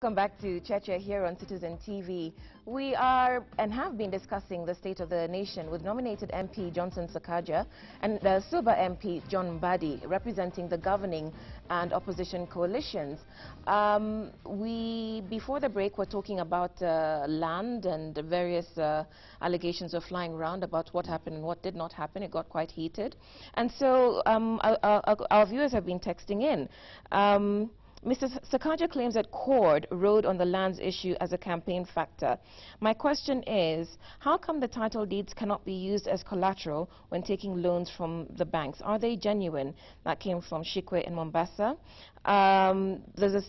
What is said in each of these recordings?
Welcome back to Cheche here on Citizen TV. We are and have been discussing the state of the nation with nominated MP Johnson Sakaja and the Suba MP John Mdadi representing the governing and opposition coalitions. Before the break, were talking about land and various allegations were flying around about what happened and what did not happen. It got quite heated. And so our viewers have been texting in. Mr. Sakaja claims that Cord rode on the lands issue as a campaign factor. My question is, how come the title deeds cannot be used as collateral when taking loans from the banks? Are they genuine? That came from Shikwe in Mombasa. There's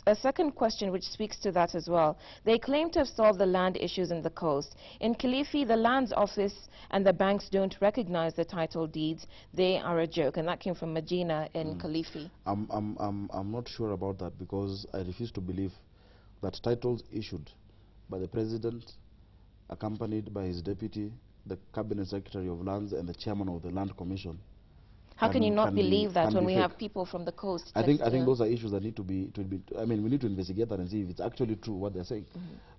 a second question which speaks to that as well. They claim to have solved the land issues in the coast. In Kilifi, the lands office and the banks don't recognize the title deeds. They are a joke. And that came from Magina in Kilifi. I'm not sure about that, because I refuse to believe that titles issued by the president, accompanied by his deputy, the cabinet secretary of lands and the chairman of the land commission. How can you not believe that when we have people from the coast? I think those are issues that need to be, I mean, we need to investigate that and see if it's actually true what they're saying.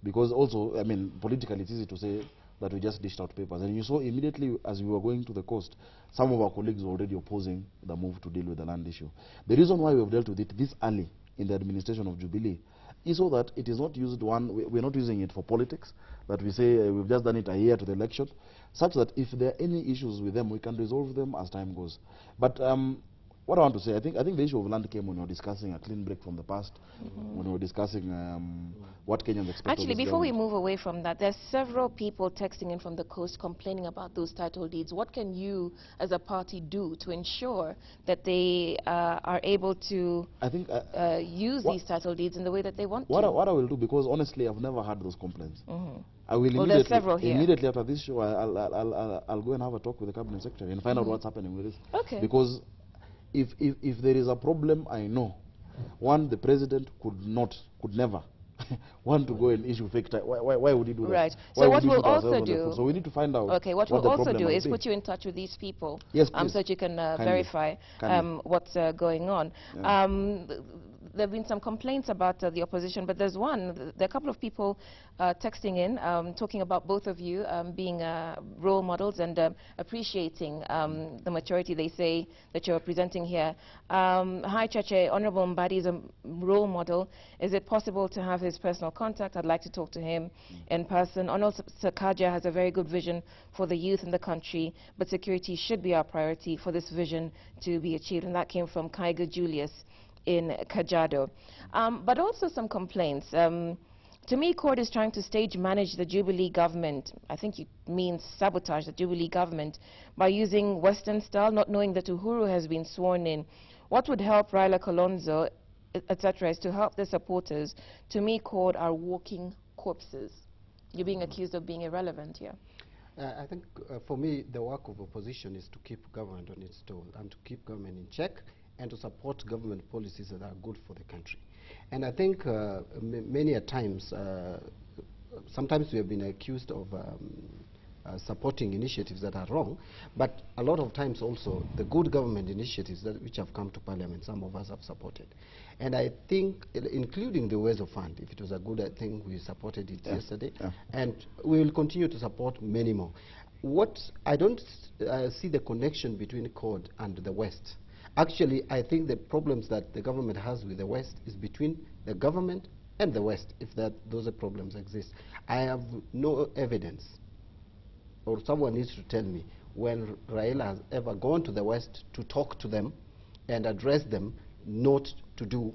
Because also, I mean, politically it's easy to say that we just dished out papers. And you saw immediately as we were going to the coast, some of our colleagues were already opposing the move to deal with the land issue. The reason why we have dealt with it this early in the administration of Jubilee is so that it is not used, we're not using it for politics, that we say we've just done it a year to the election, such that if there are any issues with them, we can resolve them as time goes. But what I want to say, I think the issue of land came when we were discussing a clean break from the past, when we were discussing what Kenyans expect. Actually, before we move away from that, there's several people texting in from the coast complaining about those title deeds. What can you, as a party, do to ensure that they are able to use these title deeds in the way that they want to? What I will do, because honestly, I've never had those complaints. I will immediately after this show, I'll go and have a talk with the cabinet secretary and find out what's happening with this. Okay. Because if there is a problem, I know, one, the president could never want to go and issue fake title. Why would he do that? Right. Why so what we'll also do... So we need to find out. Okay, what we'll also do is put you in touch with these people. Yes, please. So that you can verify what's going on. Yeah. There have been some complaints about the opposition, but there's one. There are a couple of people texting in, talking about both of you being role models and appreciating the maturity they say that you're presenting here. Hi, Cheche. Honorable Mdadi is a role model. Is it possible to have his personal contact? I'd like to talk to him in person. Honorable Sakaja has a very good vision for the youth in the country, but security should be our priority for this vision to be achieved. And that came from Kaiga Julius in Kajiado. But also some complaints. To me, Cord is trying to stage manage the Jubilee government. I think it means sabotage the Jubilee government by using Western style, not knowing that Uhuru has been sworn in. What would help Raila Kalonzo, etc., is to help the supporters. To me, Cord are walking corpses. You're being accused of being irrelevant here. I think for me, the work of opposition is to keep government on its toes and to keep government in check, and to support government policies that are good for the country. And I think many a times, sometimes we have been accused of supporting initiatives that are wrong, but a lot of times also the good government initiatives which have come to Parliament, some of us have supported. And I think, including the Ways of Fund, if it was a good thing, we supported it yesterday, and we will continue to support many more. I don't see the connection between Cord and the West. Actually, I think the problems that the government has with the West is between the government and the West, if those problems exist. I have no evidence, or someone needs to tell me, when Raila has ever gone to the West to talk to them and address them not to do,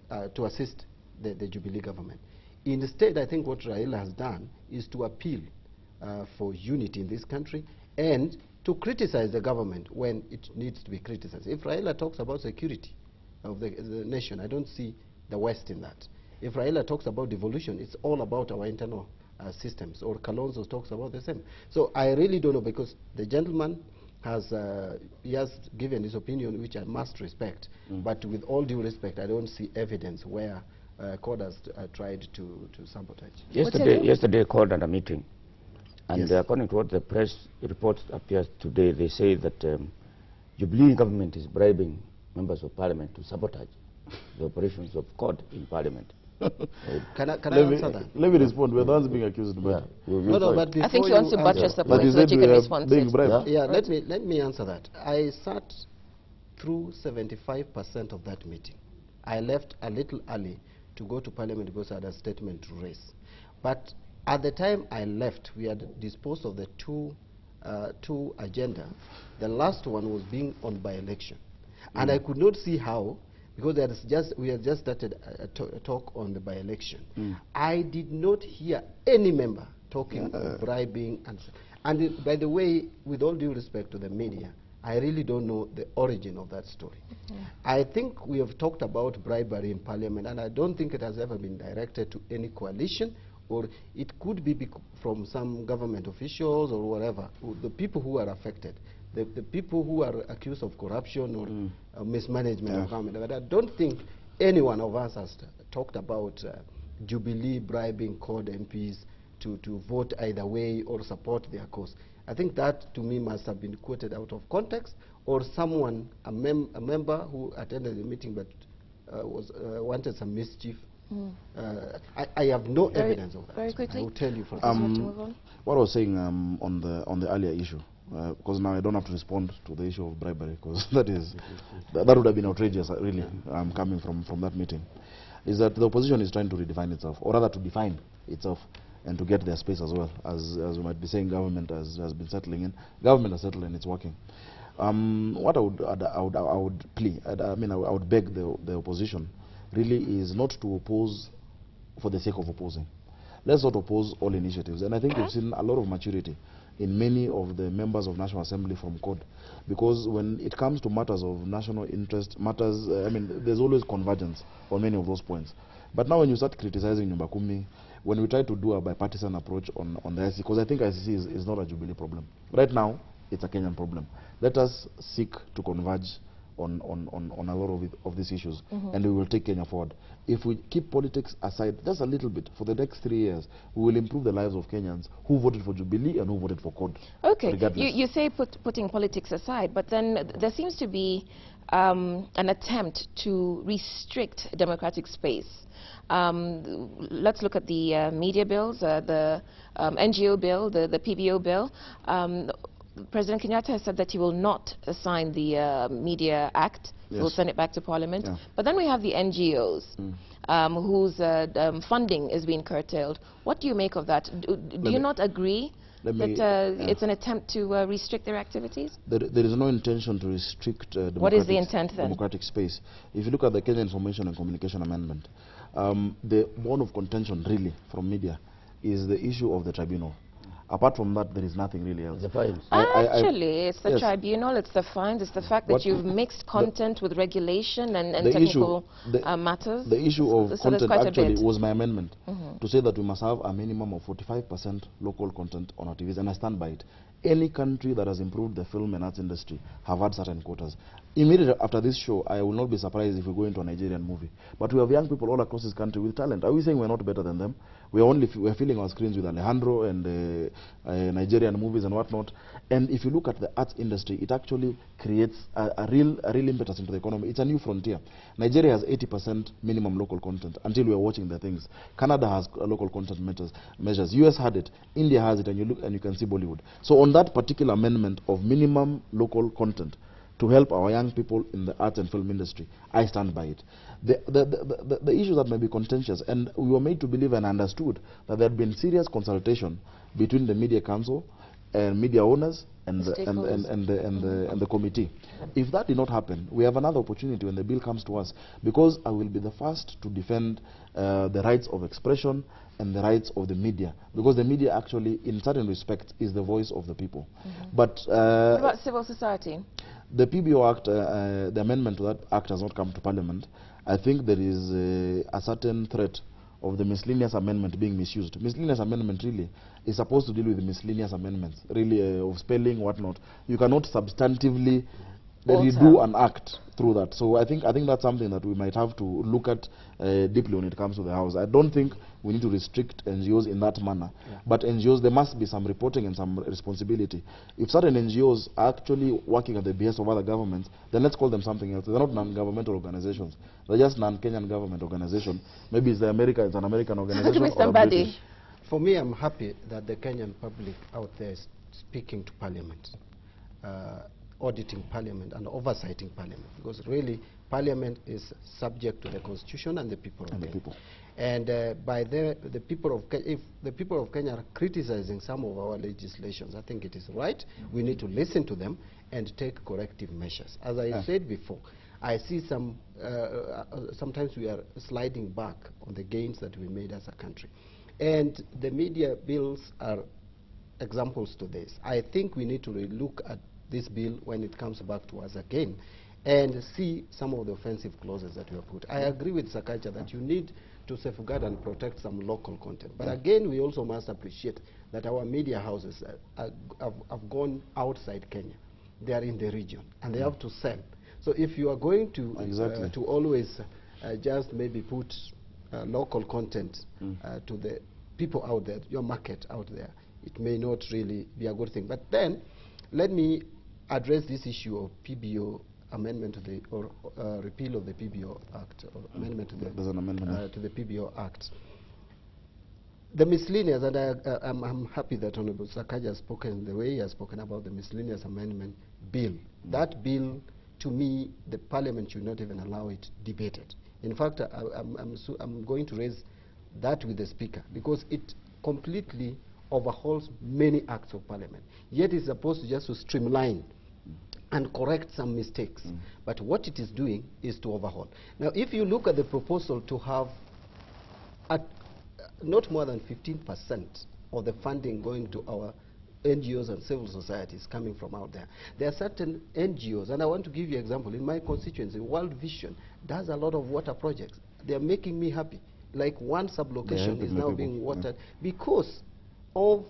to assist the Jubilee government. Instead, I think what Raila has done is to appeal for unity in this country and to criticize the government when it needs to be criticized. If Raila talks about security of the nation, I don't see the West in that. If Raila talks about devolution, it's all about our internal systems, or Kalonzo talks about the same. So I really don't know, because the gentleman has given his opinion, which I must respect, but with all due respect, I don't see evidence where Cord has tried to sabotage. Yesterday called at a meeting. And according to what the press reports appears today, they say that Jubilee government is bribing members of Parliament to sabotage the operations of Cord in Parliament. Can I answer that? Let me respond. We're the ones being accused. But but I think you want to buttress the point so that you can respond to it. Yeah, right. let me answer that. I sat through 75% of that meeting. I left a little early to go to Parliament because I had a statement to raise. But at the time I left, we had disposed of the two agenda. The last one was being on by-election. And I could not see how, because we had just started a talk on the by-election. I did not hear any member talking of bribing. And by the way, with all due respect to the media, I really don't know the origin of that story. I think we have talked about bribery in Parliament, and I don't think it has ever been directed to any coalition, or it could be from some government officials or whatever, the people who are affected, the people who are accused of corruption or mismanagement of government. But I don't think any one of us has talked about Jubilee bribing CORD MPs to vote either way or support their cause. I think that, to me, must have been quoted out of context, or someone, a member who attended the meeting but wanted some mischief. I have no evidence of that. Very quickly. I will tell you for what I was saying on the earlier issue, because now I don't have to respond to the issue of bribery, because that would have been outrageous, really, coming from that meeting, is that the opposition is trying to redefine itself, or rather to define itself, and to get their space as well. As we might be saying, government has been settling in. Government has settled and it's working. What I would plea, I would beg the opposition, really, is not to oppose for the sake of opposing. Let's not oppose all initiatives. And I think we've seen a lot of maturity in many of the members of National Assembly from CORD, because when it comes to matters of national interest, there's always convergence on many of those points. But now when you start criticizing Nyumba Kumi, when we try to do a bipartisan approach on the ICC, because I think ICC is not a Jubilee problem. Right now, it's a Kenyan problem. Let us seek to converge on a lot of these issues, and we will take Kenya forward. If we keep politics aside just a little bit, for the next 3 years, we will improve the lives of Kenyans who voted for Jubilee and who voted for CORD. Okay, you say putting politics aside, but then there seems to be an attempt to restrict democratic space. Let's look at the media bills, the NGO bill, the PBO bill. President Kenyatta has said that he will not sign the Media Act. He will send it back to Parliament. But then we have the NGOs whose funding is being curtailed. What do you make of that? Do you not agree that it's an attempt to restrict their activities? There is no intention to restrict what is the intent, then? Democratic space. If you look at the Kenya Information and Communication Amendment, the bone of contention really from media is the issue of the tribunal. Apart from that, there is nothing really else. The fines. Actually, it's the tribunal, it's the fines, it's the fact that you've mixed content with regulation and technical matters. The issue of content actually was my amendment to say that we must have a minimum of 45% local content on our TVs, and I stand by it. Any country that has improved the film and arts industry have had certain quotas. Immediately after this show, I will not be surprised if we go into a Nigerian movie. But we have young people all across this country with talent. Are we saying we're not better than them? We're filling our screens with Alejandro and Nigerian movies and whatnot. And if you look at the arts industry, it actually creates a real impetus into the economy. It's a new frontier. Nigeria has 80% minimum local content until we are watching the things. Canada has local content measures. US had it. India has it, and you look and you can see Bollywood. So on that particular amendment of minimum local content to help our young people in the arts and film industry, I stand by it. The issues that may be contentious, and we were made to believe and understood that there had been serious consultation between the Media Council and media owners and the committee. If that did not happen, we have another opportunity when the bill comes to us, because I will be the first to defend the rights of expression and the rights of the media, because the media actually, in certain respects, is the voice of the people. But what about civil society? The PBO Act, the amendment to that act has not come to Parliament. I think there is a certain threat of the miscellaneous amendment being misused. Miscellaneous amendment really is supposed to deal with the miscellaneous amendments, really of spelling, whatnot. You cannot substantively redo and act through that. So I think that's something that we might have to look at deeply when it comes to the house. I don't think we need to restrict NGOs in that manner, but NGOs, there must be some reporting and some responsibility. If certain NGOs are actually working at the behest of other governments, then let's call them something else. They're not non-governmental organizations. They're just non-Kenyan government organization. Maybe it's an American organization. Mr. Mdadi. For me, I'm happy that the Kenyan public out there is speaking to Parliament, auditing Parliament and oversighting Parliament, because really Parliament is subject to the Constitution and the people of Kenya. And the people of Kenya, if the people of Kenya are criticizing some of our legislations, I think it is right. We need to listen to them and take corrective measures. As I said before, I see sometimes we are sliding back on the gains that we made as a country. And the media bills are examples to this. I think we need to relook at this bill when it comes back to us again and see some of the offensive clauses that we have put. I agree with Sakaja that you need to safeguard and protect some local content. But again, we also must appreciate that our media houses have gone outside Kenya. They are in the region and they have to sell. So if you are going to to always just maybe put local content to the people out there, your market out there, it may not really be a good thing. But then, let me address this issue of PBO amendment to the, or repeal of the PBO Act, or amendment to the, to the PBO Act. The miscellaneous, and I'm happy that Honorable Sakaja has spoken the way he has spoken about the miscellaneous amendment bill. That bill, to me, the Parliament should not even allow it debated. In fact, I'm going to raise that with the Speaker, because it completely overhauls many acts of Parliament. Yet it's supposed to just to streamline and correct some mistakes. But what it is doing is to overhaul. Now, if you look at the proposal to have not more than 15% of the funding going to our NGOs and civil societies coming from out there. There are certain NGOs, and I want to give you an example. In my constituency, World Vision does a lot of water projects. They are making me happy. Like one sub-location is now being watered because of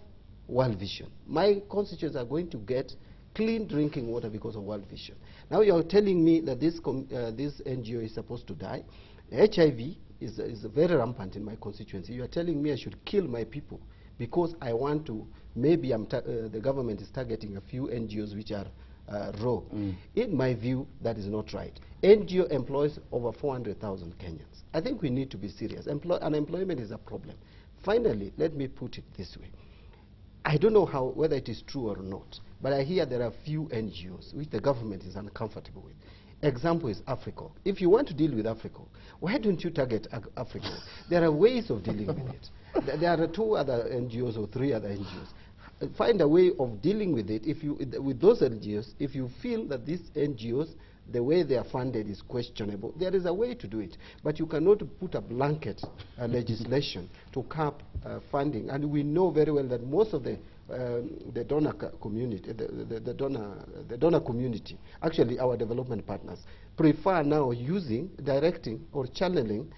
World Vision. My constituents are going to get clean drinking water because of World Vision. Now you are telling me that this NGO is supposed to die. HIV is very rampant in my constituency. You are telling me I should kill my people because I want to, maybe the government is targeting a few NGOs which are raw. In my view, that is not right. NGO employs over 400,000 Kenyans. I think we need to be serious. Unemployment is a problem. Finally, let me put it this way. I don't know whether it is true or not, but I hear there are few NGOs which the government is uncomfortable with. Example is Africa. If you want to deal with Africa, why don't you target Africa? There are ways of dealing with it. There are 2 other NGOs or 3 other NGOs. Find a way of dealing with it. With those NGOs, if you feel that these NGOs, the way they are funded is questionable, there is a way to do it. But you cannot put a blanket legislation to cap funding. And we know very well that most of the donor community, the donor community, actually our development partners, prefer now directing or channeling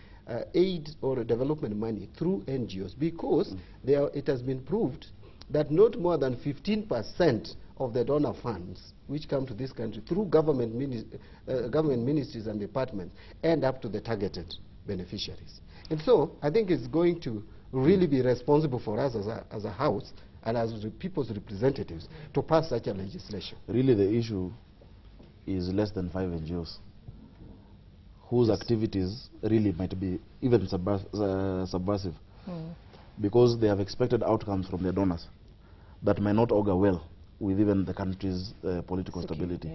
aid or development money through NGOs, because it has been proved that not more than 15% of the donor funds which come to this country through government ministries and departments end up to the targeted beneficiaries. And so I think it's going to really be responsible for us as a house and as the people's representatives to pass such a legislation. Really the issue is less than 5 NGOs whose activities really might be even subversive, because they have expected outcomes from their donors that may not augur well with even the country's political stability.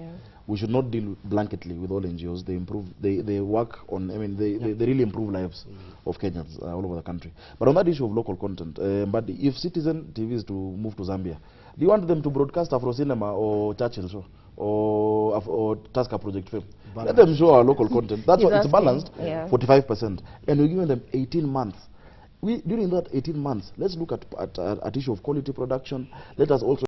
We should not deal blanketly with all NGOs. They work on, they really improve lives of Kenyans all over the country. But on that issue of local content, but if Citizen TV is to move to Zambia, do you want them to broadcast Afro Cinema or Churchill Show or Tusker Project Film? Let them show our local content. That's why it's balanced, 45%. And we're giving them 18 months. During that 18 months, let's look at issue of quality production. Let us also